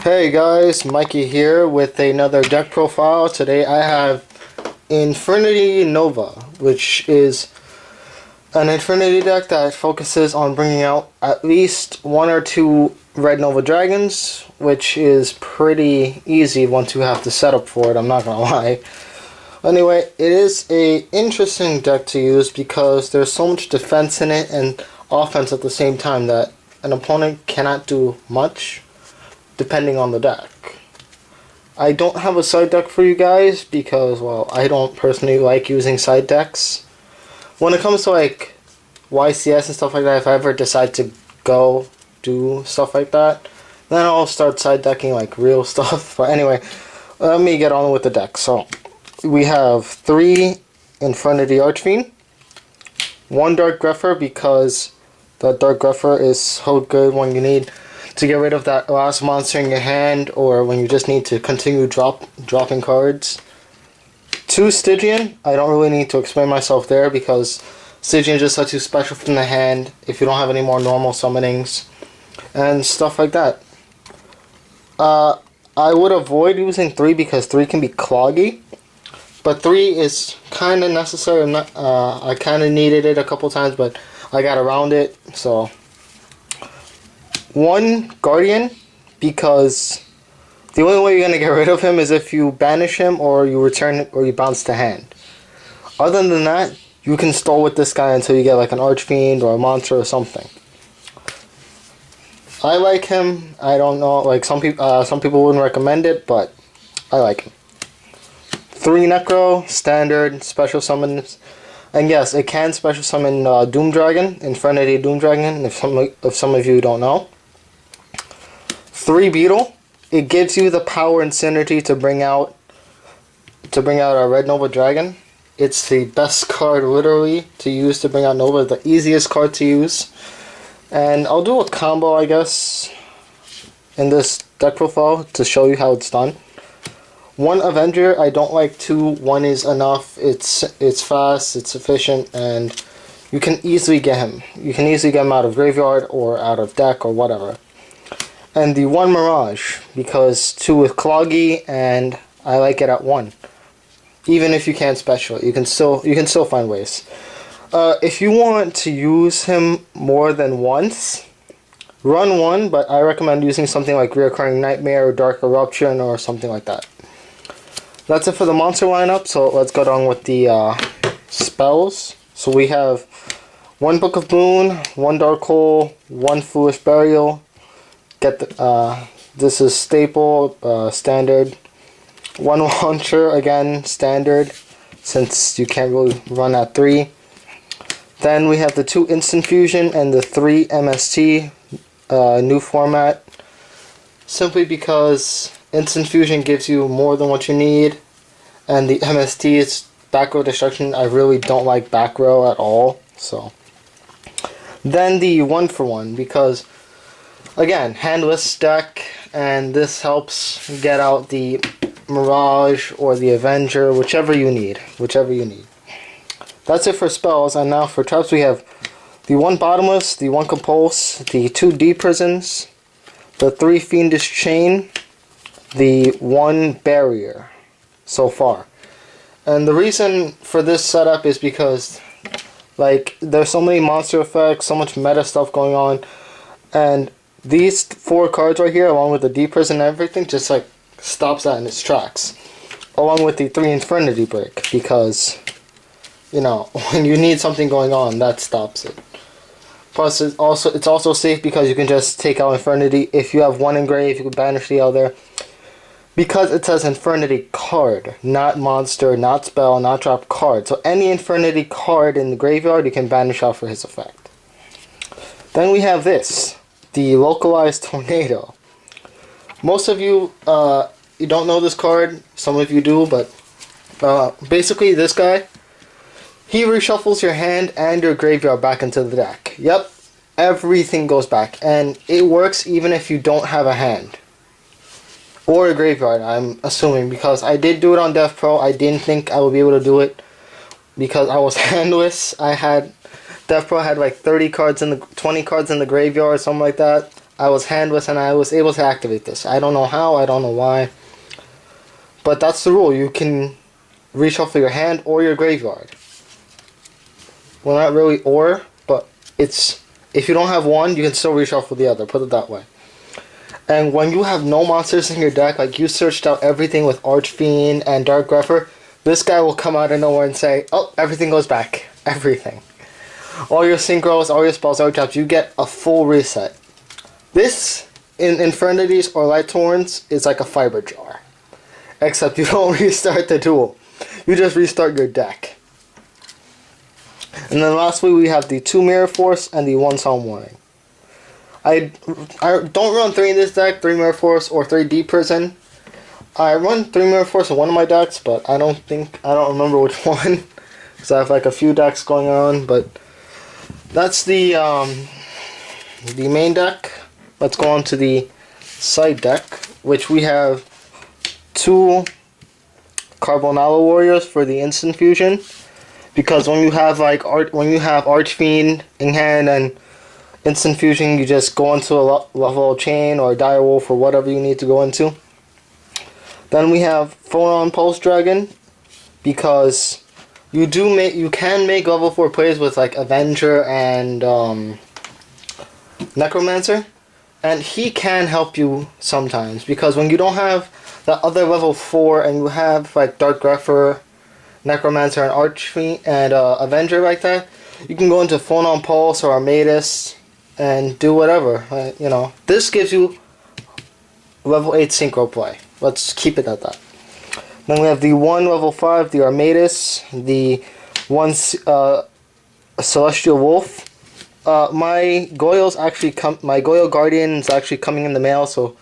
Hey guys, Mikey here with another deck profile. Today I have Infernity Nova, which is an Infernity deck that focuses on bringing out at least one or two Red Nova Dragons, which is pretty easy once you have the setup for it, I'm not gonna lie. Anyway, it is a interesting deck to use because there's so much defense in it and offense at the same time that an opponent cannot do much depending on the deck. I don't have a side deck for you guys because, well, I don't personally like using side decks. When it comes to like YCS and stuff like that, if I ever decide to go do stuff like that, then I'll start side decking like real stuff. But anyway, let me get on with the deck. So we have 3 Infernity Archfiend, 1 Dark Grepher because the Dark Grepher is so good when you need to get rid of that last monster in your hand, or when you just need to continue dropping cards. 2 Stygian. I don't really need to explain myself there because Stygian just lets you special from the hand if you don't have any more normal summonings and stuff like that. I would avoid using 3 because 3 can be cloggy, but 3 is kind of necessary. I kind of needed it a couple times, but I got around it. So 1 Guardian, because the only way you're going to get rid of him is if you banish him or you return it or you bounce the hand. Other than that, you can stall with this guy until you get like an Archfiend or a monster or something. I like him. I don't know, like some people wouldn't recommend it, but I like him. 3 Necro, standard, special summons. And yes, it can special summon Doom Dragon, Infernity Doom Dragon, if some of you don't know. 3 Beetle. It gives you the power and synergy to bring out a Red Nova Dragon. It's the best card literally to use to bring out Nova, the easiest card to use. And I'll do a combo, I guess, in this deck profile to show you how it's done. 1 Avenger. I don't like 2. 1 is enough. It's fast, it's efficient, and you can easily get him. You can easily get him out of graveyard or out of deck or whatever. And the 1 Mirage, because 2 is cloggy and I like it at 1. Even if you can't special, you can still find ways. If you want to use him more than once, run 1, but I recommend using something like Reoccurring Nightmare or Dark Eruption or something like that. That's it for the monster lineup, so let's go down with the spells. So we have 1 Book of Boon, 1 Dark Hole, 1 Foolish Burial. This is staple, standard. 1 Launcher, again, standard, since you can't really run at 3. Then we have the 2 Instant Fusion and the 3 MST, new format. Simply because Instant Fusion gives you more than what you need, and the MST is back row destruction. I really don't like back row at all. So then the 1-for-1, because again, handless deck, and this helps get out the Mirage or the Avenger, whichever you need. That's it for spells, and now for traps we have the 1 Bottomless, the 1 Compulse, the 2 Deep Prisons, the 3 Fiendish Chain, the 1 Barrier so far. And the reason for this setup is because like there's so many monster effects, so much meta stuff going on, and these 4 cards right here, along with the Deep Prison and everything, just like stops that in its tracks. Along with the 3 Infernity Break, because, you know, when you need something going on, that stops it. Plus, it's also safe because you can just take out Infernity. If you have 1 engraved, you can banish the other. Because it says Infernity card, not monster, not spell, not drop card. So any Infernity card in the graveyard, you can banish out for his effect. Then we have this, the Localized Tornado. Most of you, you don't know this card. Some of you do, but basically this guy, he reshuffles your hand and your graveyard back into the deck. Yep, everything goes back, and it works even if you don't have a hand or a graveyard, I'm assuming, because I did do it on devpro. I didn't think I would be able to do it because I was handless. devpro had like 20 cards in the graveyard, something like that. I was handless and I was able to activate this. I don't know how, I don't know why. But that's the rule. You can reshuffle your hand or your graveyard. Well, not really or, but it's, if you don't have one, you can still reshuffle the other, put it that way. And when you have no monsters in your deck, like you searched out everything with Archfiend and Dark Grepher, this guy will come out of nowhere and say, oh, everything goes back. Everything. All your synchros, all your spells, all your traps, you get a full reset. This, in Infernities or Lighthorns, is like a fiber jar. Except you don't restart the duel. You just restart your deck. And then lastly, we have the 2 Mirror Force and the 1 Sound Warning. I don't run 3 in this deck, 3 Mirror Force or 3 Deep Prison. I run 3 Mirror Force in one of my decks, but I don't remember which one. Because I have like a few decks going on, but that's the main deck. Let's go on to the side deck, which we have 2 Carbonala Warriors for the instant fusion. Because when you have Archfiend in hand and instant fusion, you just go into a level chain or dire wolf or whatever you need to go into. Then we have Photon Pulse Dragon, because you can make level 4 plays with like Avenger and Necromancer, and he can help you sometimes, because when you don't have the other level 4 and you have like Dark Grepher, Necromancer, and Archfiend and Avenger like that, you can go into Photon Pulse or Armatus and do whatever. You know, this gives you level 8 synchro play. Let's keep it at that. Then we have the 1 level 5, the Armatus, the 1 Celestial Wolf. My Goyo Guardian is actually coming in the mail, so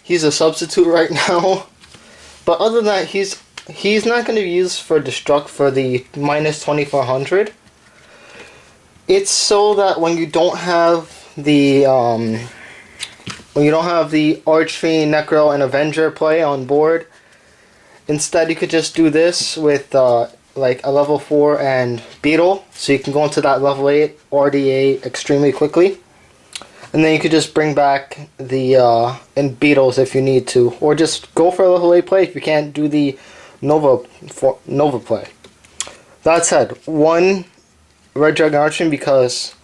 he's a substitute right now. But other than that, he's not going to be used for Destruct for the minus 2400. It's so that when you don't have the Archfiend, Necro, and Avenger play on board, instead you could just do this with like a level 4 and Beetle, so you can go into that level 8 RDA extremely quickly. And then you could just bring back the and Beetles if you need to, or just go for a level 8 play if you can't do the Nova play. That said, 1 Red Dragon Archfiend, because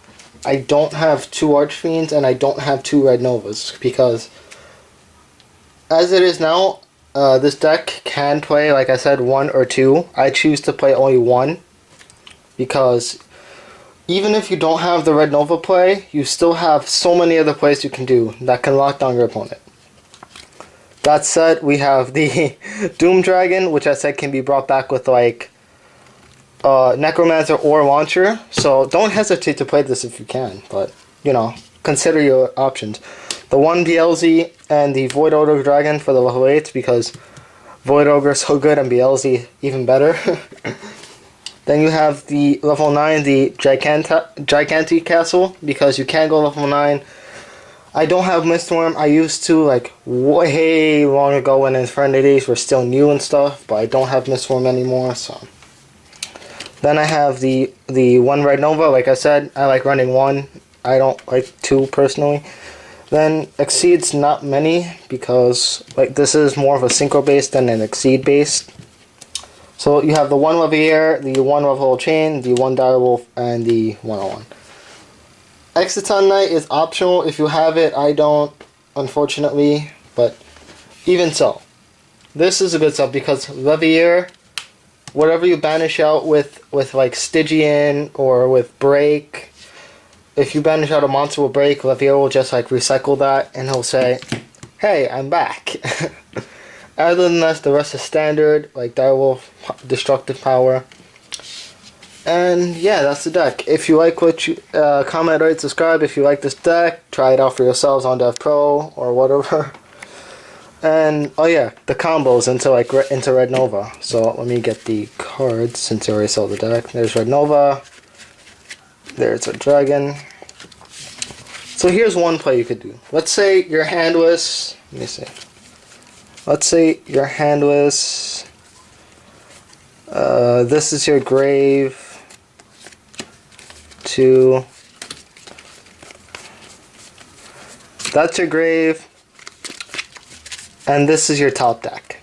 I don't have 2 Archfiends and I don't have 2 Red Novas, because as it is now, this deck can play, like I said, 1 or 2. I choose to play only 1, because even if you don't have the Red Nova play, you still have so many other plays you can do that can lock down your opponent. That said, we have the Doom Dragon, which I said can be brought back with like Necromancer or Launcher. So don't hesitate to play this if you can, but you know, consider your options. The 1 BLZ and the Void Ogre Dragon for the level 8, because Void Ogre is so good and BLZ even better. Then you have the level 9, the Gigantic Castle, because you can go level 9. I don't have Mistworm. I used to, like, way long ago when Infernities were still new and stuff, but I don't have Mistworm anymore, so. Then I have the 1 Red Nova. Like I said, I like running 1. I don't like 2 personally. Then Exceed's not many, because like this is more of a synchro based than an Exceed based. So you have the 1 Leviair, the 1 Level Chain, the 1 Direwolf, and the 101. Exiton Knight is optional if you have it. I don't, unfortunately, but even so, this is a good stuff, because Leviair, whatever you banish out with like Stygian or with Break, if you banish out a monster with Break, Leviair will just like recycle that and he'll say, hey, I'm back. Other than that, the rest is standard, like Direwolf, Destructive Power. And yeah, that's the deck. If you like what you comment, rate, subscribe. If you like this deck, try it out for yourselves on DevPro or whatever. And oh yeah, the combos into Red Nova. So let me get the cards since I already saw the deck. There's Red Nova. There's a dragon. So here's one play you could do. Let's say your hand was. Let me see. Let's say your hand was. This is your grave. 2. That's your grave. And this is your top deck.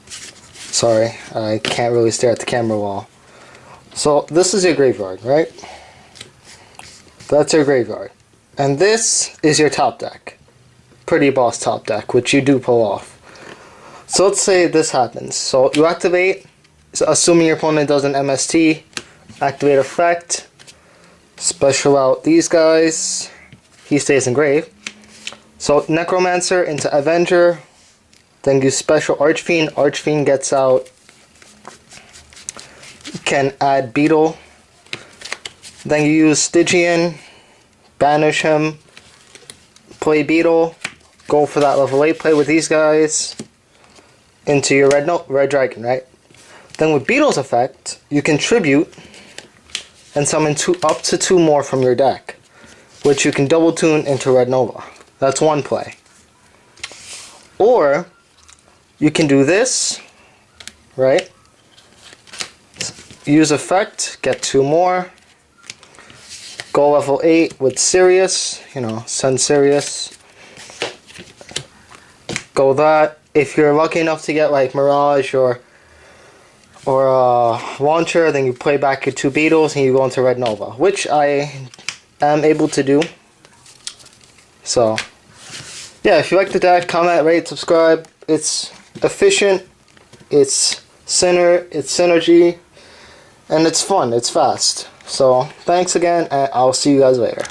Sorry, I can't really stare at the camera well. So this is your graveyard, right? That's your graveyard. And this is your top deck. Pretty boss top deck, which you do pull off. So let's say this happens. So you activate, so assuming your opponent does an MST, activate effect, special out these guys, he stays in grave. So Necromancer into Avenger, then you special Archfiend, Archfiend gets out, can add Beetle, then you use Stygian, banish him, play Beetle, go for that level 8 play with these guys, into your red dragon, right? Then with Beetle's effect, you can tribute and summon up to 2 more from your deck, which you can double tune into Red Nova. That's one play. Or you can do this, right? Use effect, get 2 more. Go level 8 with Sirius, send Sirius. Go that. If you're lucky enough to get like Mirage or Launcher, then you play back your 2 Beetles and you go into Red Nova, which I am able to do. So, yeah, if you like the deck, comment, rate, subscribe. It's efficient, it's synergy, and it's fun, it's fast. So, thanks again, and I'll see you guys later.